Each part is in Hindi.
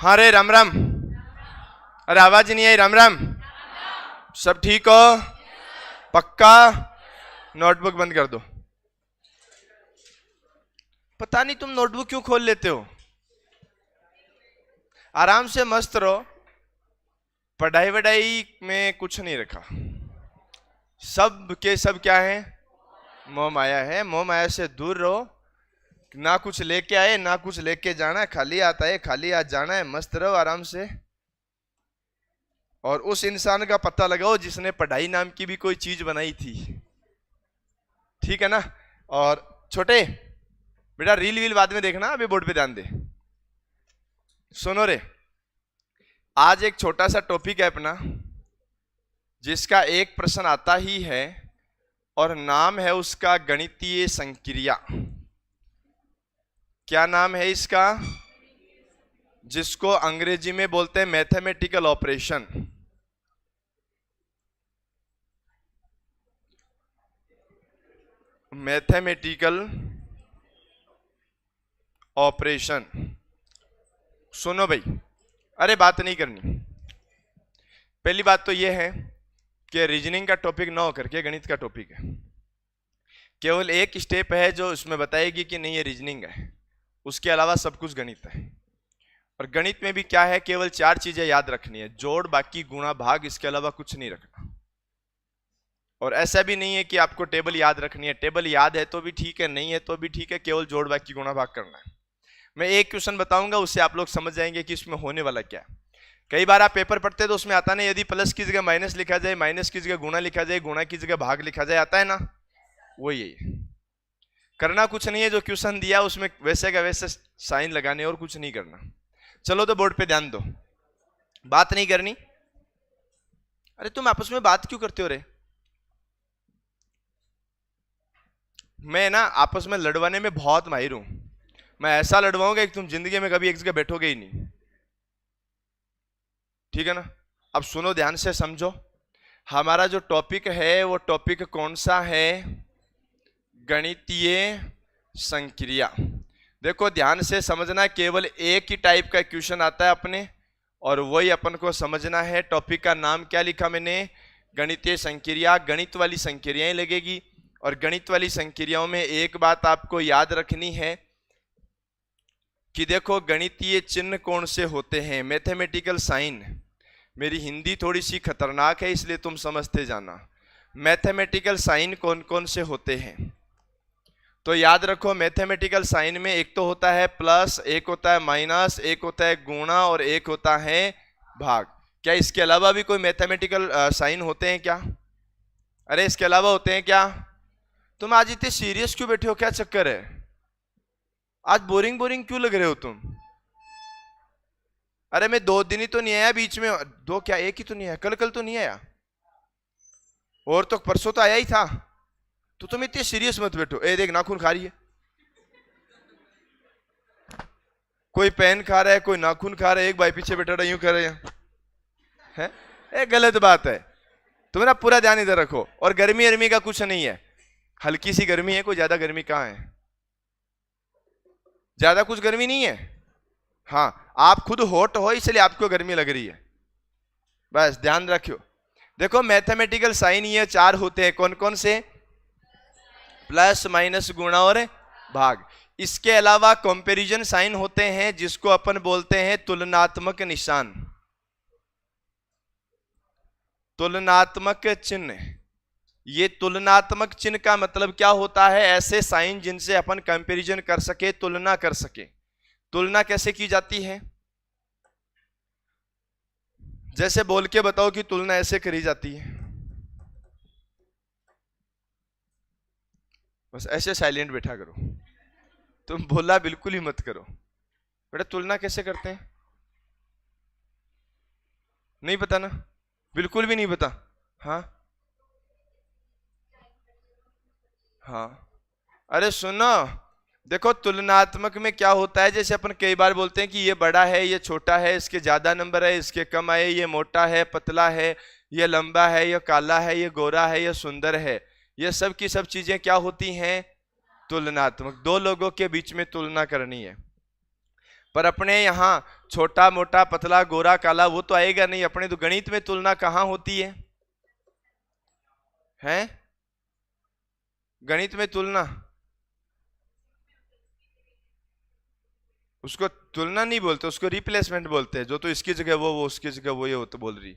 हाँ रे, राम राम। अरे आवाज नहीं आई। राम राम। सब ठीक हो? पक्का? नोटबुक बंद कर दो। पता नहीं तुम नोटबुक क्यों खोल लेते हो। आराम से मस्त रहो। पढ़ाई वढ़ाई में कुछ नहीं रखा। सब के सब क्या है? मोह माया है। मोह माया से दूर रहो। ना कुछ लेके आए ना कुछ लेके जाना है, खाली आता है खाली आ जाना है। मस्त रहो आराम से। और उस इंसान का पता लगाओ जिसने पढ़ाई नाम की भी कोई चीज बनाई थी। ठीक है ना? और छोटे बेटा, रील वील बाद में देखना, अभी बोर्ड पे ध्यान दे। सुनो रे, आज एक छोटा सा टॉपिक है अपना, जिसका एक प्रश्न आता ही है और नाम है उसका गणितीय संक्रिया। क्या नाम है इसका? जिसको अंग्रेजी में बोलते हैं मैथमेटिकल ऑपरेशन। Mathematical operation. सुनो भाई, अरे बात नहीं करनी। पहली बात तो यह है कि रीजनिंग का टॉपिक ना होकर के गणित का टॉपिक है। केवल एक स्टेप है जो इसमें बताएगी कि नहीं ये रीजनिंग है, उसके अलावा सब कुछ गणित है। और गणित में भी क्या है, केवल 4 चीजें याद रखनी है, जोड़, बाकी, गुणा, भाग, इसके अलावा कुछ नहीं रखना। और ऐसा भी नहीं है कि आपको टेबल याद रखनी है। टेबल याद है तो भी ठीक है, नहीं है तो भी ठीक है, केवल जोड़, बाकी, गुणा, भाग करना है। मैं एक क्वेश्चन बताऊंगा, उससे आप लोग समझ जाएंगे कि इसमें होने वाला क्या है। कई बार आप पेपर पढ़ते हैं तो उसमें आता नहीं, यदि प्लस की जगह माइनस लिखा जाए, माइनस की जगह गुणा लिखा जाए, गुणा की जगह भाग लिखा जाए, आता है ना? वो यही करना कुछ नहीं है, जो क्वेश्चन दिया उसमें वैसे का वैसे साइन लगाने, और कुछ नहीं करना। चलो तो बोर्ड पे ध्यान दो, बात नहीं करनी। अरे तुम आपस में बात क्यों करते हो रे? मैं ना आपस में लड़वाने में बहुत माहिर हूं। मैं ऐसा लड़वाऊंगा कि तुम जिंदगी में कभी एक जगह बैठोगे ही नहीं। ठीक है ना? अब सुनो, ध्यान से समझो। हमारा जो टॉपिक है वो टॉपिक कौन सा है? गणितीय संक्रिया। देखो ध्यान से समझना, केवल एक ही टाइप का क्वेश्चन आता है अपने, और वही अपन को समझना है। टॉपिक का नाम क्या लिखा मैंने? गणितीय संक्रिया। गणित वाली संक्रियाएं लगेगी। और गणित वाली संक्रियाओं में एक बात आपको याद रखनी है कि देखो, गणितीय चिन्ह कौन से होते हैं, मैथमेटिकल साइन। मेरी हिंदी थोड़ी सी खतरनाक है, इसलिए तुम समझते जाना। मैथमेटिकल साइन कौन कौन से होते हैं तो याद रखो, मैथमेटिकल साइन में एक तो होता है प्लस, एक होता है माइनस, एक होता है गुणा, और एक होता है भाग। क्या इसके अलावा भी कोई मैथमेटिकल साइन होते हैं क्या? अरे इसके अलावा होते हैं क्या? तुम आज इतने सीरियस क्यों बैठे हो? क्या चक्कर है? आज बोरिंग बोरिंग क्यों लग रहे हो तुम? अरे मैं 2 दिन ही तो नहीं आया बीच में। 2 क्या, 1 ही तो नहीं आया। कल तो नहीं आया, और तो परसों तो आया ही था। तो तुम इतने सीरियस मत बैठो। ए देख, नाखून खा रही है, कोई पेन खा रहा है, कोई नाखून खा रहा है, एक भाई पीछे बैठा रहा यूं कर रहे हैं। ये गलत बात है। तुम ना पूरा ध्यान इधर रखो। और गर्मी गर्मी का कुछ नहीं है, हल्की सी गर्मी है, कोई ज्यादा गर्मी कहाँ है? ज्यादा कुछ गर्मी नहीं है। हाँ, आप खुद हॉट हो इसलिए आपको गर्मी लग रही है, बस ध्यान रखियो। देखो मैथमेटिकल साइन ये 4 होते हैं। कौन कौन से? प्लस, माइनस, गुणा और भाग। इसके अलावा कंपैरिजन साइन होते हैं, जिसको अपन बोलते हैं तुलनात्मक निशान, तुलनात्मक चिन्ह। ये तुलनात्मक चिन्ह का मतलब क्या होता है? ऐसे साइन जिनसे अपन कंपैरिजन कर सके, तुलना कर सके। तुलना कैसे की जाती है? जैसे बोल के बताओ कि तुलना ऐसे करी जाती है। बस ऐसे साइलेंट बैठा करो, तुम बोला बिल्कुल ही मत करो। बेटा तुलना कैसे करते हैं? नहीं पता ना? बिल्कुल भी नहीं पता? हाँ हाँ। अरे सुनो, देखो तुलनात्मक में क्या होता है, जैसे अपन कई बार बोलते हैं कि ये बड़ा है, ये छोटा है, इसके ज्यादा नंबर है, इसके कम आए, ये मोटा है, पतला है, ये लंबा है, ये काला है, ये गोरा है, ये सुंदर है। ये सब की सब चीजें क्या होती हैं? तुलनात्मक। 2 लोगों के बीच में तुलना करनी है। पर अपने यहाँ छोटा मोटा पतला गोरा काला वो तो आएगा नहीं। अपने तो गणित में तुलना कहाँ होती है? हैं? गणित में तुलना, उसको तुलना नहीं बोलते, उसको रिप्लेसमेंट बोलते हैं। जो तो इसकी जगह वो उसकी जगह वो, ये होता बोल रही।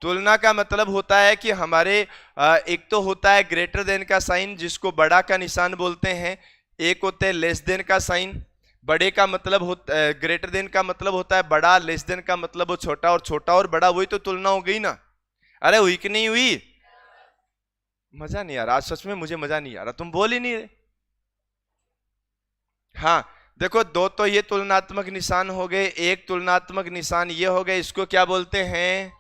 तुलना का मतलब होता है कि हमारे एक तो होता है ग्रेटर देन का साइन, जिसको बड़ा का निशान बोलते हैं। एक होते है लेस देन का साइन। बड़े का मतलब होता है, ग्रेटर देन का मतलब होता है बड़ा, लेस देन का मतलब वो छोटा, और छोटा और बड़ा वही तो तुलना हो गई ना। अरे हुई कि नहीं हुई? मजा नहीं आ रहा आज, सच में मुझे मजा नहीं आ रहा, तुम बोल ही नहीं रहे। हाँ देखो, दो तो ये तुलनात्मक निशान हो गए, एक तुलनात्मक निशान ये हो गए। इसको क्या बोलते हैं?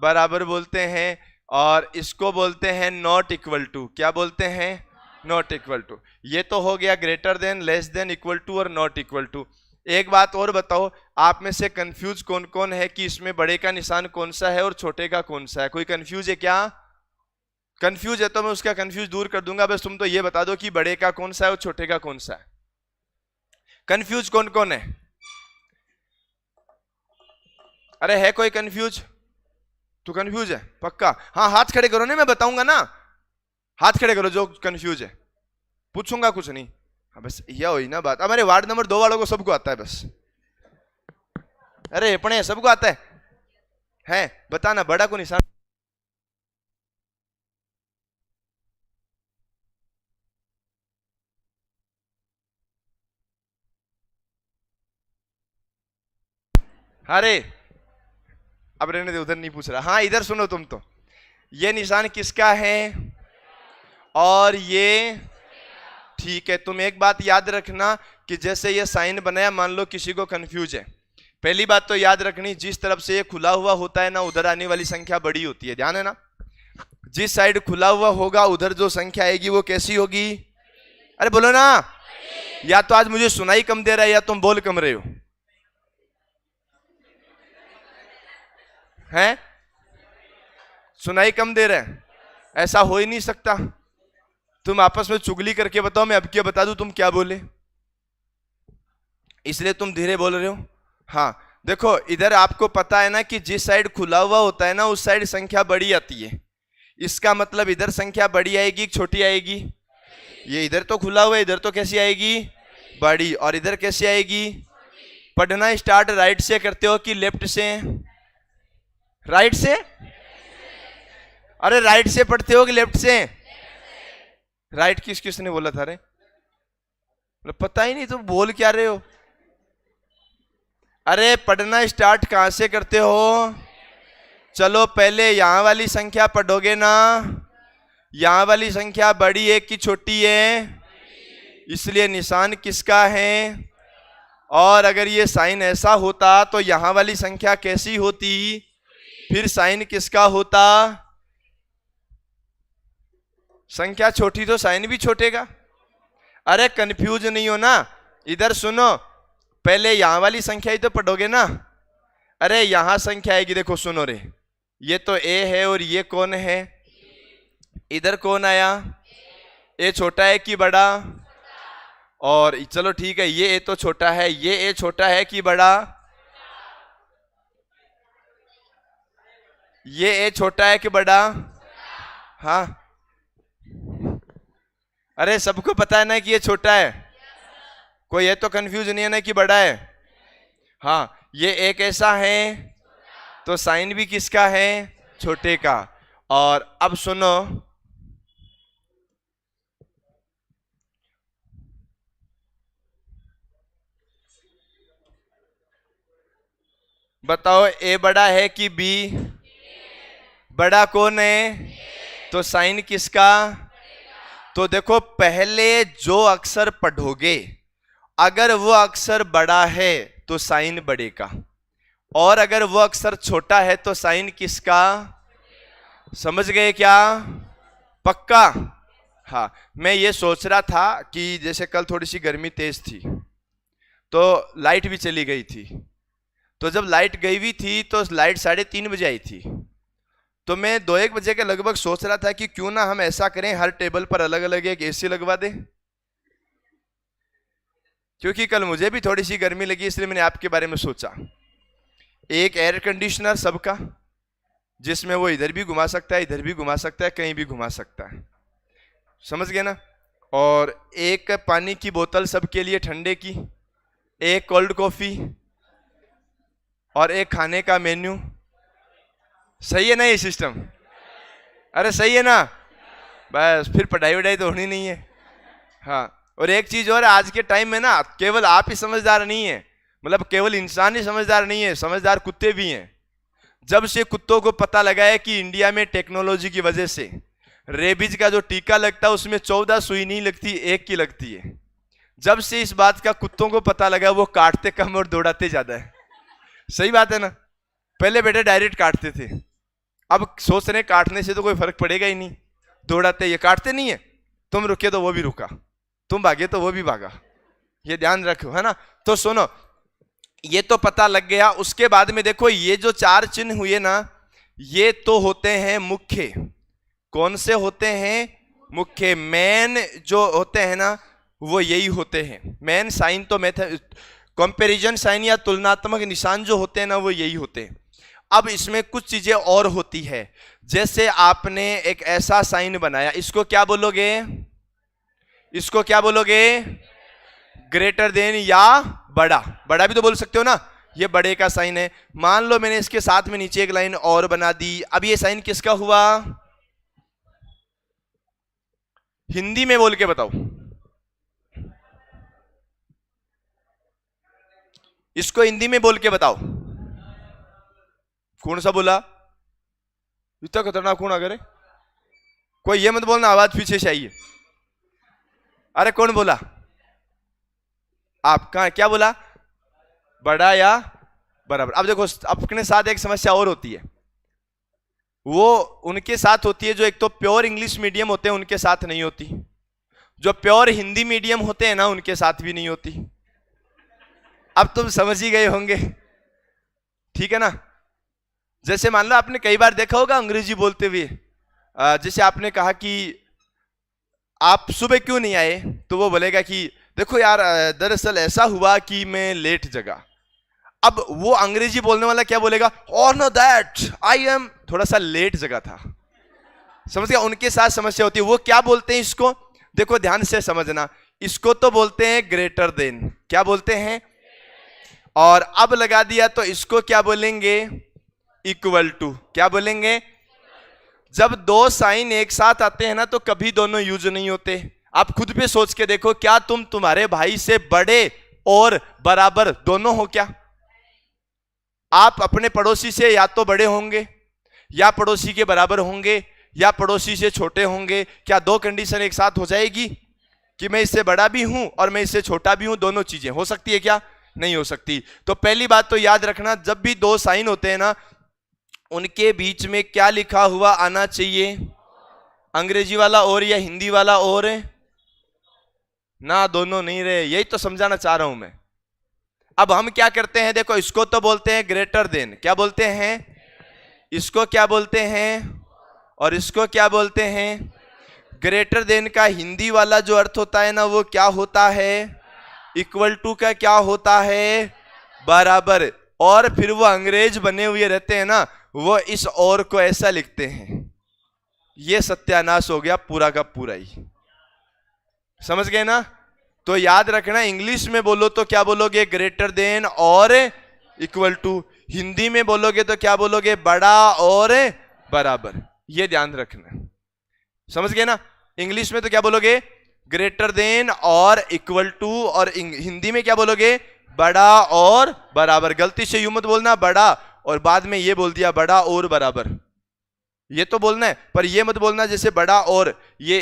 बराबर बोलते हैं। और इसको बोलते हैं नॉट इक्वल टू। क्या बोलते हैं? Not equal to. ये तो हो गया greater than, less than, equal to और नॉट इक्वल टू। एक बात और बताओ, आप में से कंफ्यूज कौन कौन है कि इसमें बड़े का निशान कौन सा है और छोटे का कौन सा है? कोई कंफ्यूज है क्या? कंफ्यूज है तो मैं उसका कंफ्यूज दूर कर दूंगा, बस तुम तो ये बता दो कि बड़े का कौन सा है और छोटे का कौन सा है। कंफ्यूज कौन कौन है? अरे है कोई कंफ्यूज? तू कंफ्यूज है पक्का? हाँ हाथ खड़े करो, नहीं मैं बताऊंगा ना। हाथ खड़े करो जो कंफ्यूज है, पूछूंगा कुछ नहीं। हाँ बस यह हुई ना बात। अब मेरे वार्ड नंबर 2 वालों को सबको आता है बस। अरे अपने सबको आता है बताना बड़ा को निशान। अरे अब रहने दे, उधर नहीं पूछ रहा। हाँ इधर सुनो तुम तो, ये निशान किसका है और ये, ठीक है। तुम एक बात याद रखना कि जैसे ये साइन बनाया, मान लो किसी को कंफ्यूज है, पहली बात तो याद रखनी, जिस तरफ से ये खुला हुआ होता है ना, उधर आने वाली संख्या बड़ी होती है, ध्यान है ना। जिस साइड खुला हुआ होगा उधर जो संख्या आएगी वो कैसी होगी? अरे बोलो ना। या तो आज मुझे सुनाई कम दे रहा है या तुम बोल कम रहे हो। हैं? सुनाई कम दे रहे हैं? ऐसा हो ही नहीं सकता। तुम आपस में चुगली करके बताओ, मैं अब क्या बता दूं तुम क्या बोले, इसलिए तुम धीरे बोल रहे हो। हाँ देखो, इधर आपको पता है ना कि जिस साइड खुला हुआ होता है ना, उस साइड संख्या बड़ी आती है। इसका मतलब इधर संख्या बड़ी आएगी कि छोटी आएगी? ये इधर तो खुला हुआ है, इधर तो कैसी आएगी? बड़ी। और इधर कैसी आएगी? पढ़ना स्टार्ट राइट से करते हो कि लेफ्ट से? राइट से। अरे राइट से पढ़ते हो कि लेफ्ट से? राइट किस किसने बोला था? अरे पता ही नहीं, तुम बोल क्या रहे हो? अरे पढ़ना स्टार्ट कहां से करते हो? चलो पहले यहां वाली संख्या पढ़ोगे ना। यहां वाली संख्या बड़ी है कि छोटी है? इसलिए निशान किसका है। और अगर ये साइन ऐसा होता तो यहां वाली संख्या कैसी होती, फिर साइन किसका होता? संख्या छोटी तो साइन भी छोटेगा। अरे कंफ्यूज नहीं हो ना, इधर सुनो, पहले यहां वाली संख्या ही तो पढ़ोगे ना। अरे यहां संख्या आएगी, देखो सुनो रे, ये तो ए है और ये कौन है? इधर कौन आया? ए छोटा है कि बड़ा? और चलो ठीक है, ये ए तो छोटा है, ये ए छोटा है कि बड़ा? ये ए छोटा है कि बड़ा? हाँ अरे सबको पता है ना कि ये छोटा है, कोई ये तो कंफ्यूज नहीं है ना कि बड़ा है। हाँ ये एक ऐसा है तो साइन भी किसका है? छोटे का। और अब सुनो, बताओ ए बड़ा है कि बी? बड़ा कौन है? तो साइन किसका? तो देखो पहले जो अक्षर पढ़ोगे, अगर वो अक्षर बड़ा है तो साइन बड़े का, और अगर वो अक्षर छोटा है तो साइन किसका? समझ गए क्या? पक्का? हाँ मैं ये सोच रहा था कि जैसे कल थोड़ी सी गर्मी तेज थी तो लाइट भी चली गई थी, तो जब लाइट गई हुई थी तो लाइट 3:30 बजे आई थी, तो मैं 2-1 बजे के लगभग सोच रहा था कि क्यों ना हम ऐसा करें, हर टेबल पर अलग अलग एक एसी लगवा दें। क्योंकि कल मुझे भी थोड़ी सी गर्मी लगी, इसलिए मैंने आपके बारे में सोचा। एक एयर कंडीशनर सबका, जिसमें वो इधर भी घुमा सकता है, इधर भी घुमा सकता है, कहीं भी घुमा सकता है, समझ गए ना। और एक पानी की बोतल सबके लिए ठंडे की, एक कोल्ड कॉफी और एक खाने का मेन्यू। सही है ना ये सिस्टम? अरे सही है ना? बस फिर पढ़ाई वढ़ाई तो होनी नहीं है। हाँ, और एक चीज और, आज के टाइम में ना केवल आप ही समझदार नहीं है, मतलब केवल इंसान ही समझदार नहीं है, समझदार कुत्ते भी हैं। जब से कुत्तों को पता लगा है कि इंडिया में टेक्नोलॉजी की वजह से रेबीज का जो टीका लगता है उसमें 14 सुई नहीं लगती, एक की लगती है। जब से इस बात का कुत्तों को पता लगा, वो काटते कम और दौड़ाते ज्यादा है। सही बात है ना? पहले बेटे डायरेक्ट काटते थे, अब सोच रहे काटने से तो कोई फर्क पड़ेगा ही नहीं, दौड़ाते। ये काटते नहीं है, तुम रुके तो वो भी रुका, तुम भागे तो वो भी भागा, ये ध्यान रखो, है ना। तो सुनो, ये तो पता लग गया। उसके बाद में देखो, ये जो 4 चिन्ह हुए ना, ये तो होते हैं मुख्य। कौन से होते हैं? मुख्य। मेन जो होते हैं ना, वो यही होते हैं। मेन साइन तो कंपैरिजन साइन या तुलनात्मक निशान जो होते हैं ना, वो यही होते हैं। अब इसमें कुछ चीजें और होती है, जैसे आपने एक ऐसा साइन बनाया, इसको क्या बोलोगे? इसको क्या बोलोगे? ग्रेटर देन या बड़ा। बड़ा भी तो बोल सकते हो ना, ये बड़े का साइन है। मान लो मैंने इसके साथ में नीचे एक लाइन और बना दी, अब ये साइन किसका हुआ? हिंदी में बोल के बताओ, इसको हिंदी में बोल के बताओ। कौन सा बोला? इतना खतरनाक कौन अगर है? कोई ये मत बोलना आवाज पीछे से आई है। अरे कौन बोला? आप कहा क्या बोला? बड़ा या बराबर। अब देखो, अपने साथ एक समस्या और होती है, वो उनके साथ होती है जो एक तो प्योर इंग्लिश मीडियम होते हैं, उनके साथ नहीं होती। जो प्योर हिंदी मीडियम होते हैं ना, उनके साथ भी नहीं होती। अब तुम समझ ही गए होंगे, ठीक है ना। जैसे मान लो आपने कई बार देखा होगा अंग्रेजी बोलते हुए, जैसे आपने कहा कि आप सुबह क्यों नहीं आए, तो वो बोलेगा कि देखो यार, दरअसल ऐसा हुआ कि मैं लेट जगा। अब वो अंग्रेजी बोलने वाला क्या बोलेगा? और नो दैट आई एम थोड़ा सा लेट जगा था। समझ गया? उनके साथ समस्या होती है। वो क्या बोलते हैं इसको? देखो ध्यान से समझना, इसको तो बोलते हैं ग्रेटर देन। क्या बोलते हैं? और अब लगा दिया तो इसको क्या बोलेंगे? Equal to. क्या बोलेंगे? जब दो साइन एक साथ आते हैं ना, तो कभी दोनों यूज नहीं होते। आप खुद पे सोच के देखो, क्या तुम तुम्हारे भाई से बड़े और बराबर दोनों हो क्या? आप अपने पड़ोसी से या तो बड़े होंगे, या पड़ोसी के बराबर होंगे, या पड़ोसी से छोटे होंगे। क्या दो कंडीशन एक साथ हो जाएगी कि मैं इससे बड़ा भी हूं और मैं इससे छोटा भी हूं? दोनों चीजें हो सकती है क्या? नहीं हो सकती। तो पहली बात तो याद रखना, जब भी दो साइन होते हैं ना, उनके बीच में क्या लिखा हुआ आना चाहिए? अंग्रेजी वाला और या हिंदी वाला और? ना, दोनों नहीं रहे। यही तो समझाना चाह रहा हूं मैं। अब हम क्या करते हैं, देखो, इसको तो बोलते हैं ग्रेटर देन। क्या बोलते हैं? इसको क्या बोलते हैं? और इसको क्या बोलते हैं? ग्रेटर देन का हिंदी वाला जो अर्थ होता है ना, वो क्या होता है? इक्वल टू का क्या होता है? बराबर। और फिर वो अंग्रेज बने हुए रहते हैं ना, वो इस और को ऐसा लिखते हैं। ये सत्यानाश हो गया पूरा का पूरा ही। समझ गए ना? तो याद रखना, इंग्लिश में बोलो तो क्या बोलोगे? ग्रेटर देन और इक्वल टू। हिंदी में बोलोगे तो क्या बोलोगे? बड़ा और बराबर। ये ध्यान रखना, समझ गए ना। इंग्लिश में तो क्या बोलोगे? ग्रेटर देन और इक्वल टू। और हिंदी में क्या बोलोगे? बड़ा और बराबर। गलती से यूं मत बोलना बड़ा और बाद में ये बोल दिया बड़ा और बराबर। ये तो बोलना है, पर ये मत बोलना जैसे बड़ा और। ये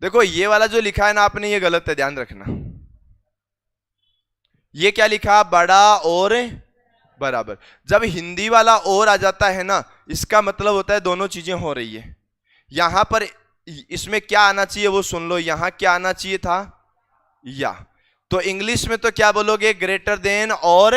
देखो, ये वाला जो लिखा है ना आपने, ये गलत है, ध्यान रखना। ये क्या लिखा? बड़ा और बराबर। जब हिंदी वाला और आ जाता है ना, इसका मतलब होता है दोनों चीजें हो रही है। यहां पर इसमें क्या आना चाहिए वो सुन लो। यहां क्या आना चाहिए था? या। तो इंग्लिश में तो क्या बोलोगे? ग्रेटर देन और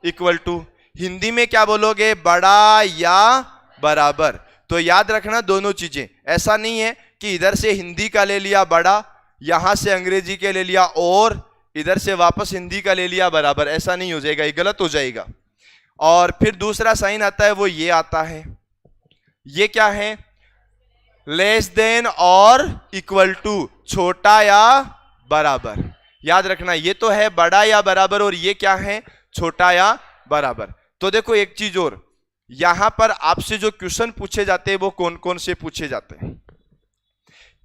इक्वल टू। हिंदी में क्या बोलोगे? बड़ा या बराबर। तो याद रखना दोनों चीजें। ऐसा नहीं है कि इधर से हिंदी का ले लिया बड़ा, यहां से अंग्रेजी के ले लिया और इधर से वापस हिंदी का ले लिया बराबर, ऐसा नहीं हो जाएगा, ये गलत हो जाएगा। और फिर दूसरा साइन आता है वो ये आता है, ये क्या है, लेस देन और इक्वल टू, छोटा या बराबर। याद रखना ये तो है बड़ा या बराबर और ये क्या है, छोटा या बराबर। तो देखो एक चीज और, यहां पर आपसे जो क्वेश्चन पूछे जाते हैं वो कौन कौन से पूछे जाते हैं।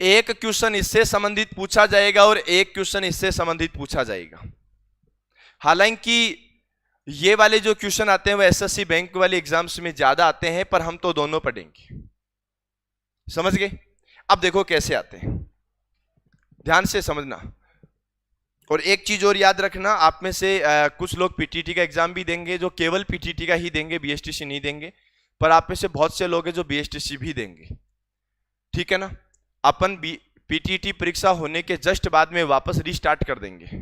एक क्वेश्चन इससे संबंधित पूछा जाएगा और एक क्वेश्चन इससे संबंधित पूछा जाएगा। हालांकि ये वाले जो क्वेश्चन आते हैं वो एसएससी बैंक वाले एग्जाम्स में ज्यादा आते हैं, पर हम तो दोनों पढ़ेंगे, समझ गए। अब देखो कैसे आते हैं, ध्यान से समझना। और एक चीज और याद रखना, आप में से कुछ लोग पीटीटी का एग्जाम भी देंगे, जो केवल पीटीटी का ही देंगे, बीएसटीसी नहीं देंगे, पर आप में से बहुत से लोग हैं जो बीएसटीसी भी देंगे, ठीक है ना। अपन पीटीटी परीक्षा होने के जस्ट बाद में वापस रीस्टार्ट कर देंगे।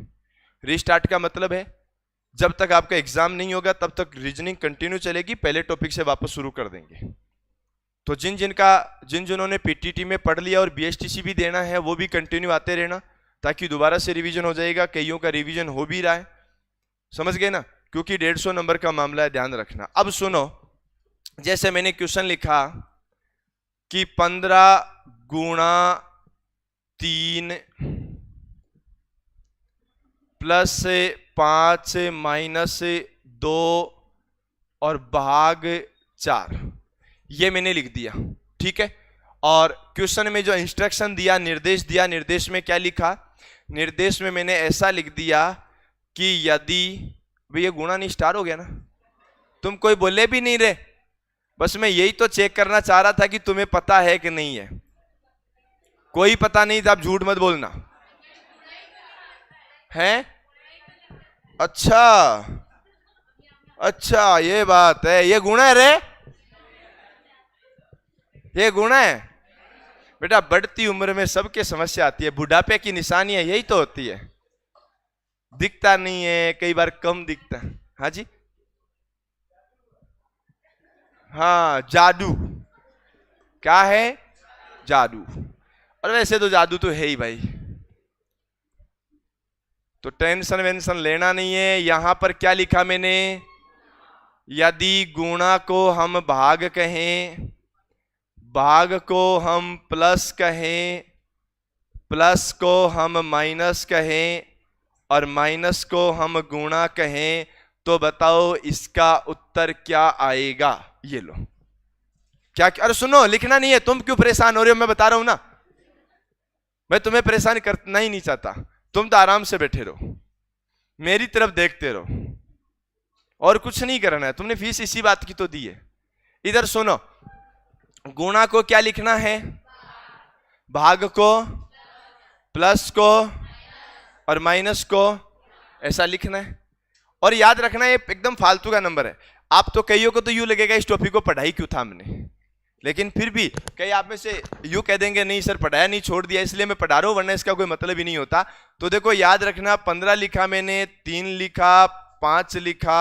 रीस्टार्ट का मतलब है जब तक आपका एग्जाम नहीं होगा तब तक रीजनिंग कंटिन्यू चलेगी, पहले टॉपिक से वापस शुरू कर देंगे। तो जिन्होंने पीटीटी में पढ़ लिया और बीएसटीसी भी देना है वो भी कंटिन्यू आते रहना, ताकि दोबारा से रिवीजन हो जाएगा। कईयों का रिवीजन हो भी रहा है, समझ गए ना, क्योंकि 150 नंबर का मामला है, ध्यान रखना। अब सुनो, जैसे मैंने क्वेश्चन लिखा कि 15 गुणा 3 प्लस 5 माइनस 2 और भाग 4, ये मैंने लिख दिया, ठीक है। और क्वेश्चन में जो इंस्ट्रक्शन दिया, निर्देश दिया, निर्देश में क्या लिखा, निर्देश में मैंने ऐसा लिख दिया कि यदि, भाई ये गुणा नहीं स्टार हो गया ना, तुम कोई बोले भी नहीं रे, बस मैं यही तो चेक करना चाह रहा था कि तुम्हें पता है कि नहीं है। कोई पता नहीं था, आप झूठ मत बोलना है। अच्छा अच्छा, ये बात है, ये गुणा है रे, ये गुणा है बेटा। बढ़ती उम्र में सबके समस्या आती है, बुढ़ापे की निशानियां यही तो होती है, दिखता नहीं है, कई बार कम दिखता है। हाँ जी, हाँ, जादू, क्या है, जादू। और वैसे तो जादू तो है ही भाई, तो टेंशन वेंशन लेना नहीं है। यहां पर क्या लिखा मैंने, यदि गुणा को हम भाग कहें, भाग को हम प्लस कहें, प्लस को हम माइनस कहें और माइनस को हम गुणा कहें, तो बताओ इसका उत्तर क्या आएगा। ये लो, क्या, अरे सुनो, लिखना नहीं है, तुम क्यों परेशान हो रहे हो, मैं बता रहा हूं ना, मैं तुम्हें परेशान करना ही नहीं चाहता, तुम तो आराम से बैठे रहो, मेरी तरफ देखते रहो, और कुछ नहीं करना है। तुमने फीस इसी बात की तो दी है। इधर सुनो, गुणा को क्या लिखना है, भाग को, प्लस को और माइनस को, ऐसा लिखना है। और याद रखना ये एकदम फालतू का नंबर है। आप तो कईयों को तो यूं लगेगा इस टॉपिक को पढ़ाई क्यों था हमने, लेकिन फिर भी कई आप में से यूं कह देंगे नहीं सर पढ़ाया नहीं, छोड़ दिया, इसलिए मैं पढ़ा रहा हूं, वरना इसका कोई मतलब ही नहीं होता। तो देखो याद रखना, 15 लिखा मैंने, 3 लिखा, 5 लिखा,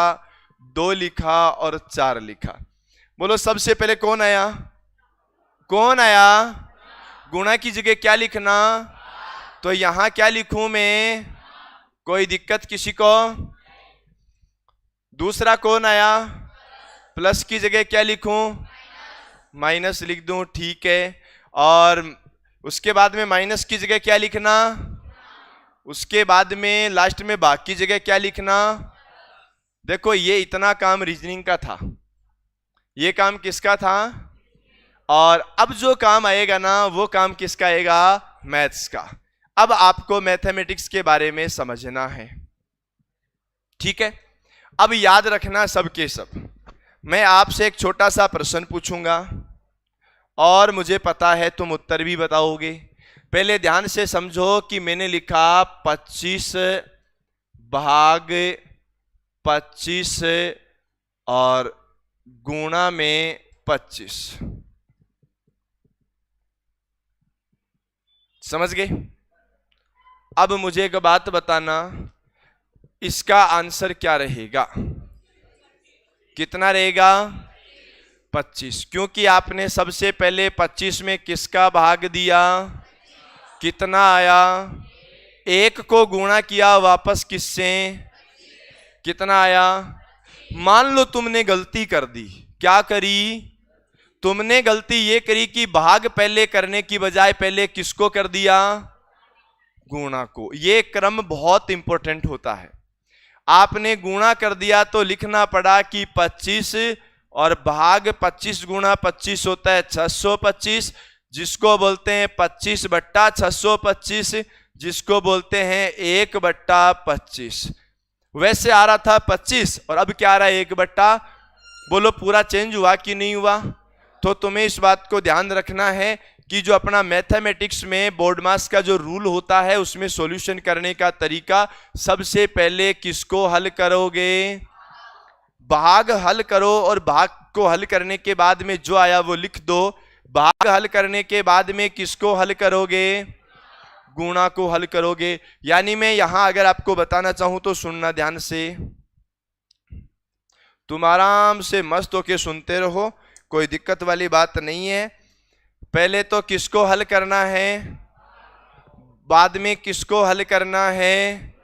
2 लिखा और 4 लिखा। बोलो सबसे पहले कौन आया, कौन आया, गुणा की जगह क्या लिखना, तो यहां क्या लिखूं मैं, कोई दिक्कत किसी को। दूसरा कौन आया, प्लस की जगह क्या लिखूं, माइनस लिख दूं, ठीक है। और उसके बाद में माइनस की जगह क्या लिखना, उसके बाद में लास्ट में भाग की जगह क्या लिखना। देखो ये इतना काम रीजनिंग का था, ये काम किसका था, और अब जो काम आएगा ना वो काम किसका आएगा, मैथ्स का। अब आपको मैथमेटिक्स के बारे में समझना है, ठीक है। अब याद रखना सबके सब, मैं आपसे एक छोटा सा प्रश्न पूछूंगा और मुझे पता है तुम उत्तर भी बताओगे। पहले ध्यान से समझो कि मैंने लिखा 25 भाग 25 और गुणा में 25, समझ गए। अब मुझे एक बात बताना, इसका आंसर क्या रहेगा, कितना रहेगा, 25, क्योंकि आपने सबसे पहले 25 में किसका भाग दिया, कितना आया, 1 को गुणा किया वापस किससे, कितना आया। मान लो तुमने गलती कर दी, क्या करी, तुमने गलती ये करी कि भाग पहले करने की बजाय पहले किसको कर दिया, गुणा को। ये क्रम बहुत इंपॉर्टेंट होता है। आपने गुणा कर दिया तो लिखना पड़ा कि 25 और भाग 25 गुणा 25 होता है 625, जिसको बोलते हैं 25/625, जिसको बोलते हैं 1/25। वैसे आ रहा था 25 और अब क्या आ रहा है 1/, बोलो पूरा चेंज हुआ कि नहीं हुआ। तो तुम्हें इस बात को ध्यान रखना है कि जो अपना मैथमेटिक्स में बोर्ड मास का जो रूल होता है उसमें सॉल्यूशन करने का तरीका, सबसे पहले किसको हल करोगे, भाग हल करो और भाग को हल करने के बाद में जो आया वो लिख दो। भाग हल करने के बाद में किसको हल करोगे, गुणा को हल करोगे। यानी मैं यहां अगर आपको बताना चाहूं तो सुनना ध्यान से, तुम आराम से मस्त होके सुनते रहो, कोई दिक्कत वाली बात नहीं है। पहले तो किसको हल करना है, बाद में किसको हल करना है।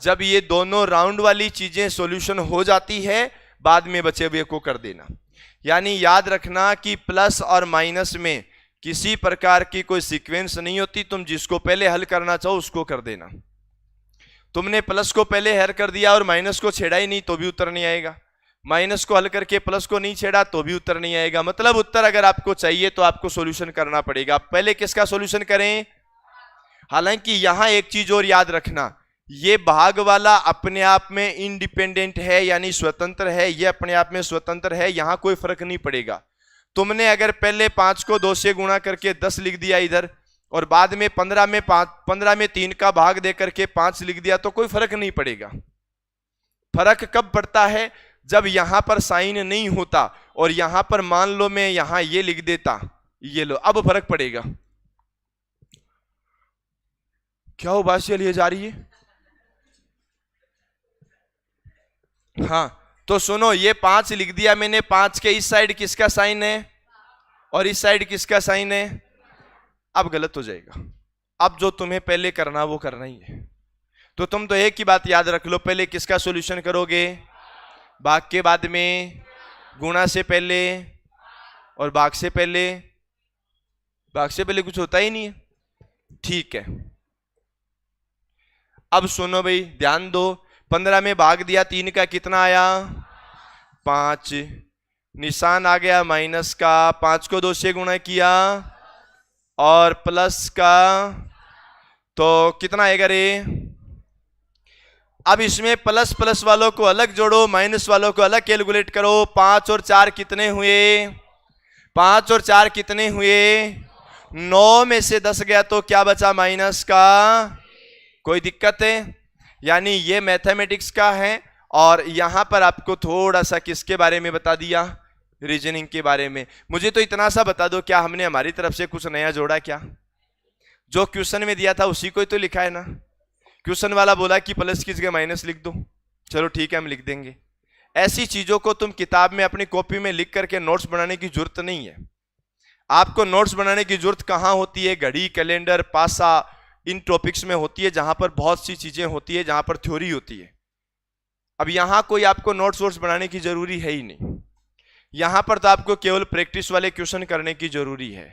जब ये दोनों राउंड वाली चीजें सॉल्यूशन हो जाती है, बाद में बचे हुए को कर देना। यानी याद रखना कि प्लस और माइनस में किसी प्रकार की कोई सीक्वेंस नहीं होती, तुम जिसको पहले हल करना चाहो उसको कर देना। तुमने प्लस को पहले हल कर दिया और माइनस को छेड़ा ही नहीं तो भी उत्तर नहीं आएगा, माइनस को हल करके प्लस को नहीं छेड़ा तो भी उत्तर नहीं आएगा। मतलब उत्तर अगर आपको चाहिए तो आपको सॉल्यूशन करना पड़ेगा। पहले किसका सॉल्यूशन करें। हालांकि यहां एक चीज और याद रखना, ये भाग वाला अपने आप में इंडिपेंडेंट है यानी स्वतंत्र है, ये अपने आप में स्वतंत्र है, यहां कोई फर्क नहीं पड़ेगा। तुमने अगर पहले 5 को 2 से गुणा करके 10 लिख दिया इधर, और बाद में 15 में 3 का भाग दे करके 5 लिख दिया, तो कोई फर्क नहीं पड़ेगा। फर्क कब पड़ता है, जब यहां पर साइन नहीं होता और यहां पर मान लो मैं यहां ये लिख देता, ये लो, अब फर्क पड़ेगा। क्या हो बात चलिए जा रही है। हाँ तो सुनो, ये 5 लिख दिया मैंने, 5 के इस साइड किसका साइन है और इस साइड किसका साइन है। अब गलत हो जाएगा। अब जो तुम्हें पहले करना वो करना ही है। तो तुम तो एक ही बात याद रख लो, पहले किसका सॉल्यूशन करोगे, भाग के बाद में, गुणा से पहले और भाग से पहले। भाग से पहले कुछ होता ही नहीं है, ठीक है। अब सुनो भाई ध्यान दो, 15 में भाग दिया 3 का कितना आया 5, निशान आ गया माइनस का, 5 को 2 से गुणा किया और प्लस का, तो कितना आएगा रे। अब इसमें प्लस प्लस वालों को अलग जोड़ो, माइनस वालों को अलग कैलकुलेट करो। 5 और 4 कितने हुए, 5 और 4 कितने हुए 9 में से 10 गया तो क्या बचा माइनस का। कोई दिक्कत है। यानी ये मैथमेटिक्स का है और यहां पर आपको थोड़ा सा किसके बारे में बता दिया, रीजनिंग के बारे में। मुझे तो इतना सा बता दो, क्या हमने हमारी तरफ से कुछ नया जोड़ा क्या। जो क्वेश्चन में दिया था उसी को ही तो लिखा है ना। क्वेश्चन वाला बोला कि प्लस की जगह माइनस लिख दो, चलो ठीक है हम लिख देंगे। ऐसी चीजों को तुम किताब में अपनी कॉपी में लिख करके नोट्स बनाने की जरूरत नहीं है। आपको नोट्स बनाने की जरूरत कहां होती है, घड़ी, कैलेंडर, पासा, इन टॉपिक्स में होती है जहां पर बहुत सी चीजें होती है, जहां पर थ्योरी होती है। अब यहां कोई आपको नोट्स वोट्स बनाने की जरूरी है ही नहीं। यहां पर तो आपको केवल प्रैक्टिस वाले क्वेश्चन करने की जरूरी है।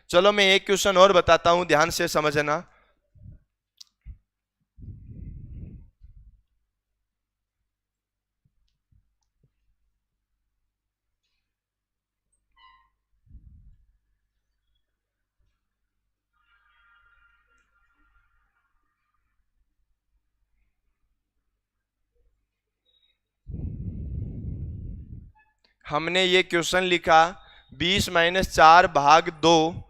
चलो मैं एक क्वेश्चन और बताता हूं, ध्यान से समझना। हमने ये क्वेश्चन लिखा 20 - 4 भाग 2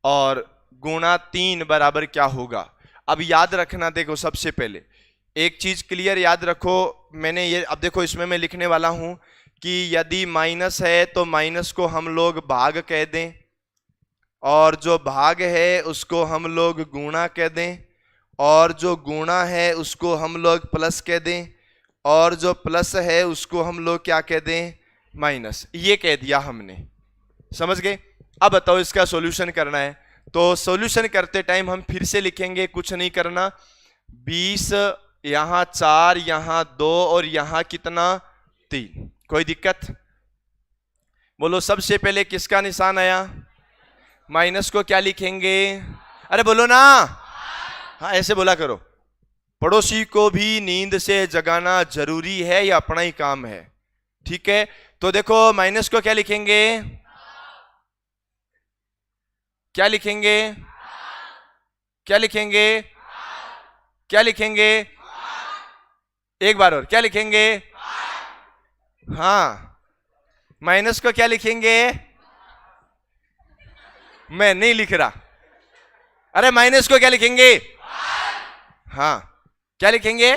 और गुणा 3 बराबर क्या होगा। अब याद रखना, देखो सबसे पहले एक चीज क्लियर याद रखो, मैंने ये अब देखो इसमें मैं लिखने वाला हूं कि यदि माइनस है तो माइनस को हम लोग भाग कह दें और जो भाग है उसको हम लोग गुणा कह दें और जो गुणा है उसको हम लोग प्लस कह दें और जो प्लस है उसको हम लोग क्या कह दें, माइनस। ये कह दिया हमने, समझ गए। अब बताओ इसका सॉल्यूशन करना है तो सॉल्यूशन करते टाइम हम फिर से लिखेंगे, कुछ नहीं करना। 20, यहां 4, यहां 2 और यहां कितना 3। कोई दिक्कत? बोलो सबसे पहले किसका निशान आया? माइनस को क्या लिखेंगे? अरे बोलो ना, हाँ ऐसे बोला करो। पड़ोसी को भी नींद से जगाना जरूरी है या अपना ही काम है? ठीक है, तो देखो माइनस को क्या लिखेंगे? क्या लिखेंगे? क्या लिखेंगे? क्या लिखेंगे? एक बार और, क्या लिखेंगे? हाँ, माइनस को क्या लिखेंगे? मैं नहीं लिख रहा। अरे माइनस को क्या लिखेंगे? हाँ, क्या लिखेंगे?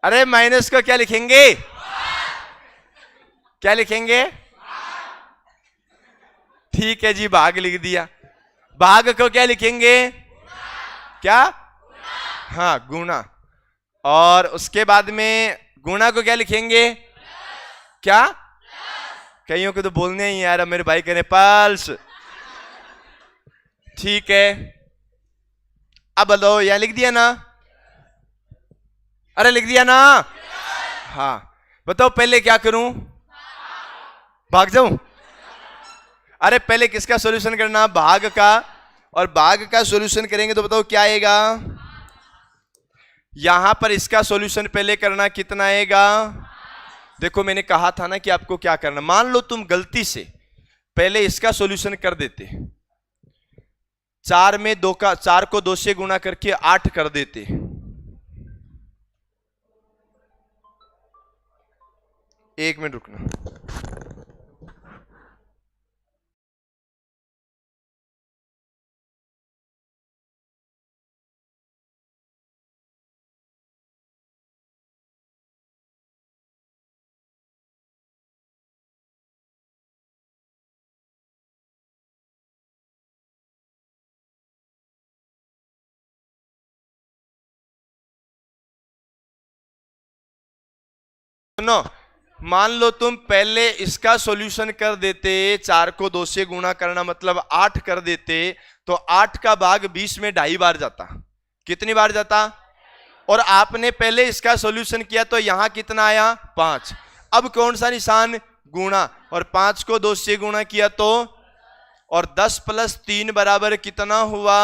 अरे माइनस को क्या लिखेंगे? क्या लिखेंगे? ठीक है जी, भाग लिख दिया। भाग को क्या लिखेंगे? क्या? हाँ, गुणा। और उसके बाद में गुणा को क्या लिखेंगे? क्या? कईयों को तो बोलने ही यार, मेरे भाई कहने पल्स। ठीक है, अब बताओ, यहां लिख दिया ना? अरे लिख दिया ना? हाँ, बताओ पहले क्या करूं? भाग जाऊं? अरे पहले किसका सॉल्यूशन करना? भाग का। और भाग का सॉल्यूशन करेंगे तो बताओ क्या आएगा? यहां पर इसका सॉल्यूशन पहले करना, कितना आएगा? देखो मैंने कहा था ना कि आपको क्या करना। मान लो तुम गलती से पहले इसका सॉल्यूशन कर देते, 4 को 2 से गुणा करके 8 कर देते। एक मिनट रुकना। सुनो, मान लो तुम पहले इसका सॉल्यूशन कर देते, 4 को 2 से गुणा करना मतलब 8 कर देते, तो 8 का भाग 20 में 2.5 बार जाता। कितनी बार जाता? और आपने पहले इसका सॉल्यूशन किया तो यहां कितना आया? 5। अब कौन सा निशान? गुणा। और 5 को 2 से गुणा किया तो, और 10 + 3 बराबर कितना हुआ?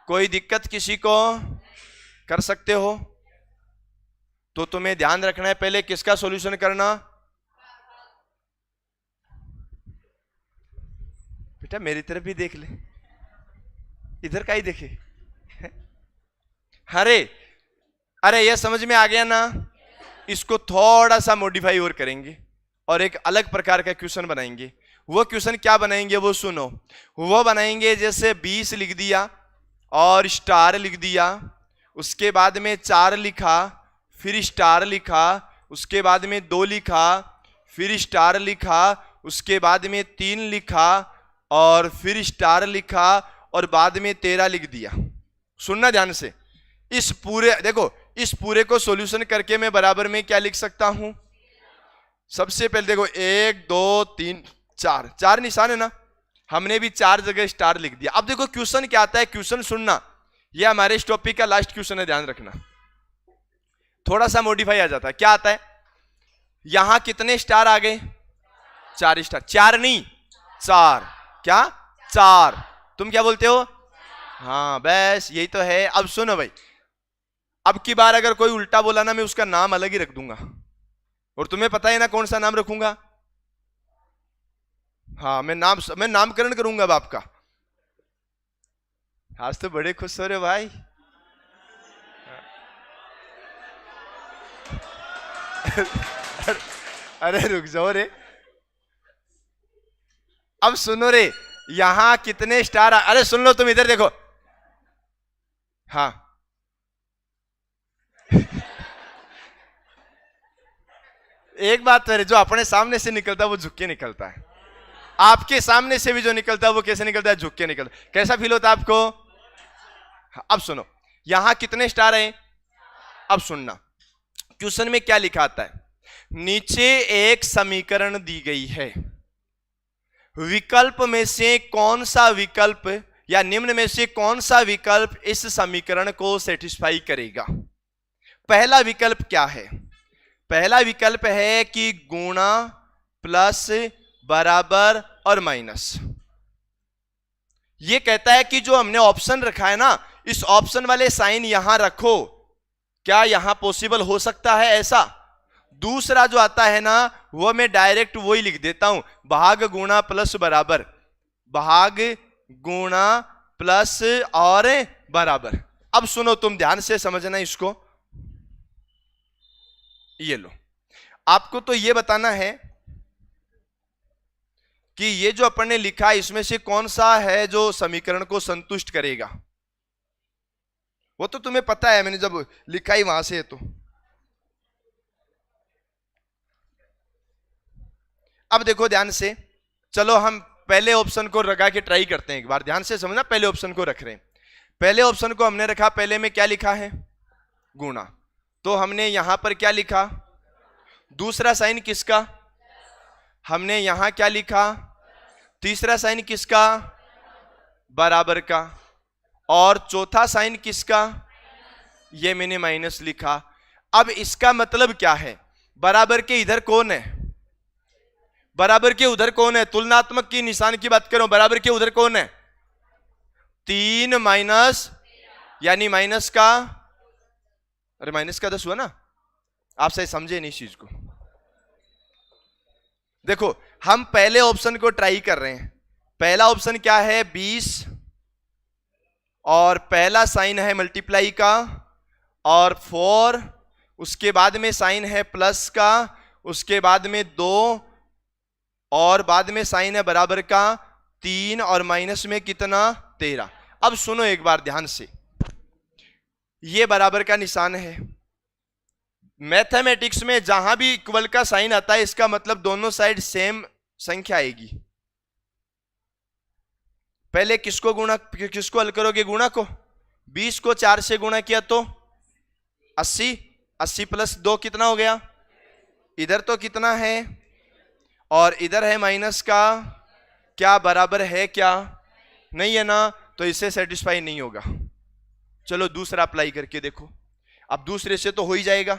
कोई दिक्कत किसी को? कर सकते हो। तो तुम्हें ध्यान रखना है पहले किसका सॉल्यूशन करना। बेटा मेरी तरफ भी देख ले, इधर का ही देखे। अरे ये समझ में आ गया ना? इसको थोड़ा सा मॉडिफाई और करेंगे और एक अलग प्रकार का क्वेश्चन बनाएंगे। वो क्वेश्चन क्या बनाएंगे वो सुनो। वो बनाएंगे जैसे 20 लिख दिया और स्टार लिख दिया, उसके बाद में 4 लिखा, फिर स्टार लिखा, उसके बाद में 2 लिखा, फिर स्टार लिखा, उसके बाद में 3 लिखा और फिर स्टार लिखा और बाद में 13 लिख दिया। सुनना ध्यान से। इस पूरे देखो, इस पूरे को सॉल्यूशन करके मैं बराबर में क्या लिख सकता हूं? सबसे पहले देखो 1 2 3 4 निशान है ना, हमने भी 4 जगह स्टार लिख दिया। अब देखो क्वेश्चन क्या आता है, क्वेश्चन सुनना, ये हमारे इस टॉपिक का लास्ट क्वेश्चन है, ध्यान रखना। थोड़ा सा मॉडिफाई आ जाता है। क्या आता है? यहां कितने स्टार आ गए? 4 स्टार। 4 नहीं 4। क्या? 4। तुम क्या बोलते हो? हाँ बस यही तो है। अब सुनो भाई, अब की बार अगर कोई उल्टा बोला ना, मैं उसका नाम अलग ही रख दूंगा। और तुम्हें पता है ना कौन सा नाम रखूंगा? हाँ, मैं नामकरण करूंगा अब आपका। आज तो बड़े खुश हो रहे हो भाई। अरे रुक जाओ रे, अब सुनो रे, यहां कितने स्टार अरे सुन लो, तुम इधर देखो। हाँ एक बात है, जो अपने सामने से निकलता है वो झुक के निकलता है। आपके सामने से भी जो निकलता है वो कैसे निकलता है? झुक के निकलता है। कैसा फील होता है आपको? अब सुनो, यहां कितने स्टार हैं? अब सुनना, क्वेश्चन में क्या लिखा आता है। नीचे एक समीकरण दी गई है, विकल्प में से कौन सा विकल्प या निम्न में से कौन सा विकल्प इस समीकरण को सेटिस्फाई करेगा? पहला विकल्प क्या है? पहला विकल्प है कि गुणा, प्लस, बराबर और माइनस। ये कहता है कि जो हमने ऑप्शन रखा है ना, इस ऑप्शन वाले साइन यहां रखो। क्या यहां पॉसिबल हो सकता है ऐसा? दूसरा जो आता है ना, वो मैं डायरेक्ट वही लिख देता हूं, भाग गुणा प्लस बराबर, भाग गुणा प्लस और बराबर। अब सुनो, तुम ध्यान से समझना इसको। ये लो, आपको तो ये बताना है कि ये जो अपन ने लिखा है इसमें से कौन सा है जो समीकरण को संतुष्ट करेगा। वो तो तुम्हें पता है, मैंने जब लिखा ही वहां से। तो अब देखो ध्यान से, चलो हम पहले ऑप्शन को लगा के ट्राई करते हैं एक बार। ध्यान से समझना, पहले ऑप्शन को रख रहे हैं। पहले ऑप्शन को हमने रखा, पहले में क्या लिखा है? गुणा। तो हमने यहां पर क्या लिखा? दूसरा साइन किसका? हमने यहां क्या लिखा? तीसरा साइन किसका? बराबर का। और चौथा साइन किसका? ये मैंने माइनस लिखा। अब इसका मतलब क्या है? बराबर के इधर कौन है? बराबर के उधर कौन है? तुलनात्मक की निशान की बात करो, बराबर के उधर कौन है? 3 माइनस, यानी माइनस का, अरे माइनस का 10 हुआ ना। आप सही समझे नहीं इस चीज को। देखो, हम पहले ऑप्शन को ट्राई कर रहे हैं। पहला ऑप्शन क्या है? 20, और पहला साइन है मल्टीप्लाई का, और 4, उसके बाद में साइन है प्लस का, उसके बाद में 2, और बाद में साइन है बराबर का 3, और माइनस में कितना? 13। अब सुनो एक बार ध्यान से, ये बराबर का निशान है। मैथमेटिक्स में जहां भी इक्वल का साइन आता है, इसका मतलब दोनों साइड सेम संख्या आएगी। पहले किसको गुणा, किसको हल करोगे? गुणा को। 20 को 4 से गुणा किया तो 80, 80 प्लस 2 कितना हो गया? इधर तो कितना है? और इधर है माइनस का, क्या बराबर है? क्या नहीं है ना, तो इससे सेटिस्फाई नहीं होगा। चलो दूसरा अप्लाई करके देखो। अब दूसरे से तो हो ही जाएगा।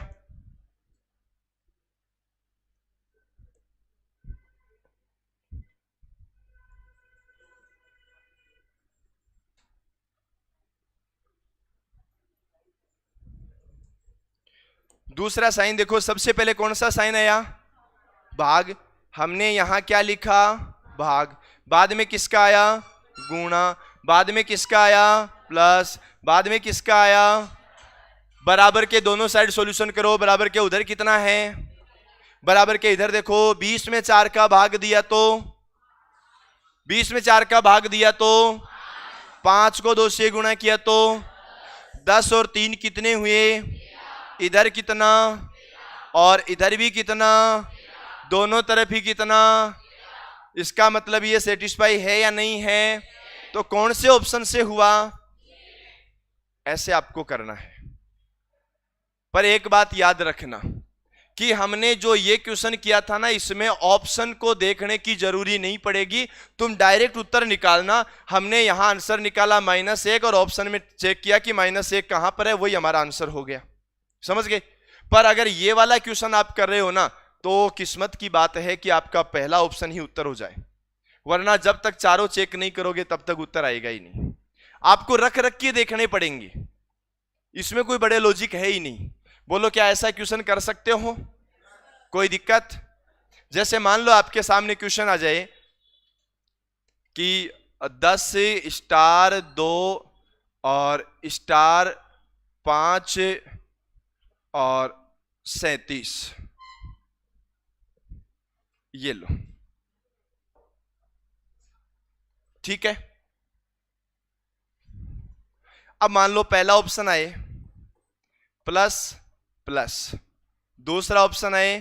दूसरा साइन देखो, सबसे पहले कौन सा साइन आया? भाग। हमने यहां क्या लिखा? भाग। बाद में किसका आया? गुणा। बाद में किसका आया? प्लस। बाद में किसका आया? बराबर के दोनों साइड सॉल्यूशन करो। बराबर के उधर कितना है? बराबर के इधर देखो, 20 में 4 का भाग दिया तो 20 में 4 का भाग दिया तो 5 को 2 से गुणा किया तो 10 और 3 कितने हुए? इधर कितना और इधर भी कितना? दोनों तरफ ही कितना? इसका मतलब ये सेटिस्फाई है या नहीं है? तो कौन से ऑप्शन से हुआ? ऐसे आपको करना है। पर एक बात याद रखना कि हमने जो ये क्वेश्चन किया था ना, इसमें ऑप्शन को देखने की जरूरी नहीं पड़ेगी, तुम डायरेक्ट उत्तर निकालना। हमने यहां आंसर निकाला -1 और ऑप्शन में चेक किया कि -1 कहां पर है, वही हमारा आंसर हो गया। समझ गए? पर अगर ये वाला क्वेश्चन आप कर रहे हो ना, तो किस्मत की बात है कि आपका पहला ऑप्शन ही उत्तर हो जाए, वरना जब तक चारों चेक नहीं करोगे तब तक उत्तर आएगा ही नहीं। आपको रख रख के देखने पड़ेंगे, इसमें कोई बड़े लॉजिक है ही नहीं। बोलो क्या ऐसा क्वेश्चन कर सकते हो? कोई दिक्कत? जैसे मान लो आपके सामने क्वेश्चन आ जाए कि 10 स्टार 2 और स्टार 5 और 37, ये लो, ठीक है। अब मान लो पहला ऑप्शन आए प्लस प्लस, दूसरा ऑप्शन आए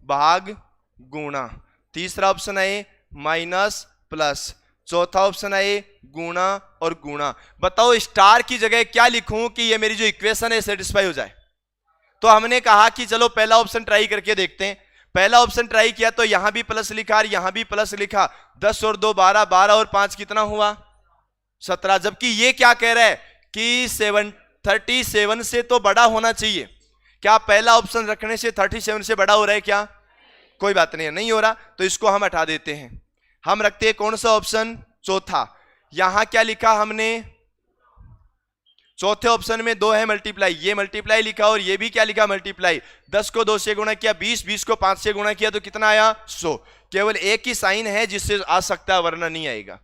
भाग गुणा, तीसरा ऑप्शन आए माइनस प्लस, चौथा ऑप्शन आए गुणा और गुणा। बताओ स्टार की जगह क्या लिखूं कि ये मेरी जो इक्वेशन है सेटिस्फाई हो जाए? तो हमने कहा कि चलो पहला ऑप्शन ट्राई करके देखते हैं। पहला ऑप्शन ट्राई किया तो यहां भी प्लस लिखा और यहां भी प्लस लिखा। 10 और 2 12, 12 और 5 कितना हुआ? 17, जबकि ये क्या कह रहा है कि 37 से तो बड़ा होना चाहिए। क्या पहला ऑप्शन रखने से 37 से बड़ा हो रहा है क्या? कोई बात नहीं है, नहीं हो रहा, तो इसको हम हटा देते हैं। हम रखते हैं कौन सा ऑप्शन? चौथा। यहां क्या लिखा हमने? चौथे ऑप्शन में 2 है मल्टीप्लाई, ये मल्टीप्लाई लिखा और ये भी क्या लिखा? मल्टीप्लाई। 10 को 2 से गुणा किया 20, 20 को 5 से गुणा किया तो कितना आया? 100। केवल एक ही साइन है जिससे आ सकता है, वरना नहीं आएगा।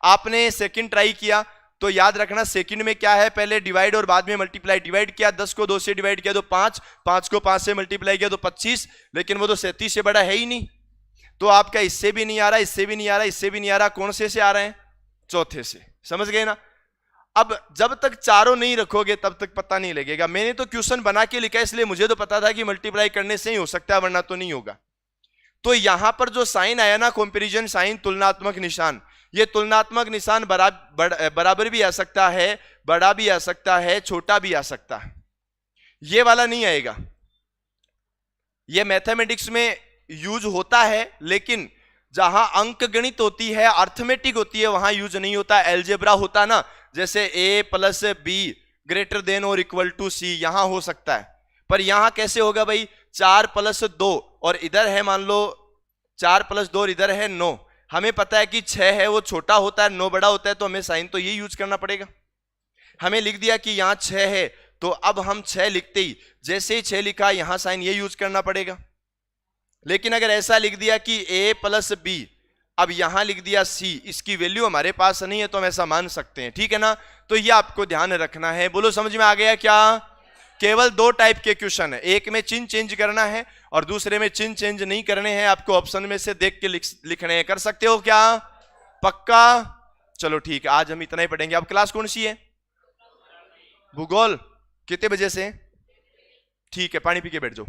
आपने सेकंड ट्राई किया तो याद रखना सेकंड में क्या है? पहले डिवाइड और बाद में मल्टीप्लाई। डिवाइड किया, 10 को 2 से डिवाइड किया तो 5, 5 को 5 से मल्टीप्लाई किया तो 25, लेकिन वो तो 37 से बड़ा है ही नहीं। तो आपका इससे भी नहीं आ रहा, इससे भी नहीं आ रहा, इससे भी नहीं आ रहा, कौन से आ रहे हैं? चौथे से। समझ गए ना? अब जब तक चारों नहीं रखोगे तब तक पता नहीं लगेगा। मैंने तो क्वेश्चन बना के लिखा, इसलिए मुझे तो पता था कि मल्टीप्लाई करने से ही हो सकता है, वरना तो नहीं होगा। तो यहां पर जो साइन आया ना, कंपैरिजन साइन, तुलनात्मक निशान, ये तुलनात्मक निशान बराबर भी आ सकता है, बड़ा भी आ सकता है, छोटा भी आ सकता है। ये वाला नहीं आएगा। ये मैथमेटिक्स में यूज होता है, लेकिन जहां अंक गणित होती है, अर्थमेटिक होती है, वहां यूज नहीं होता। एल्जेब्रा होता ना, जैसे a plus be greater than और इक्वल टू सी, यहां हो सकता है। पर यहां कैसे होगा भाई? 4 + 2 और इधर है मान लो 4 + 2 और इधर है 9। हमें पता है कि 6 है वो छोटा होता है, 9 बड़ा होता है, तो हमें साइन तो ये यूज करना पड़ेगा। हमें लिख दिया कि यहां 6 है, तो अब हम 6 लिखते ही जैसे ही 6 लिखा, यहां साइन ये यूज करना पड़ेगा। लेकिन अगर ऐसा लिख दिया कि a + b, अब यहां लिख दिया c, इसकी वैल्यू हमारे पास नहीं है तो हम ऐसा मान सकते हैं, ठीक है ना? तो ये आपको ध्यान रखना है। बोलो समझ में आ गया क्या? केवल 2 टाइप के क्वेश्चन है, एक में चिन्ह चेंज करना है और दूसरे में चिन्ह चेंज नहीं करने हैं। आपको ऑप्शन में से देख के लिखने हैं। कर सकते हो क्या? पक्का? चलो ठीक है, आज हम इतना ही पढ़ेंगे। अब क्लास कौन सी है? भूगोल। कितने बजे से? ठीक है, पानी पी के बैठ जाओ।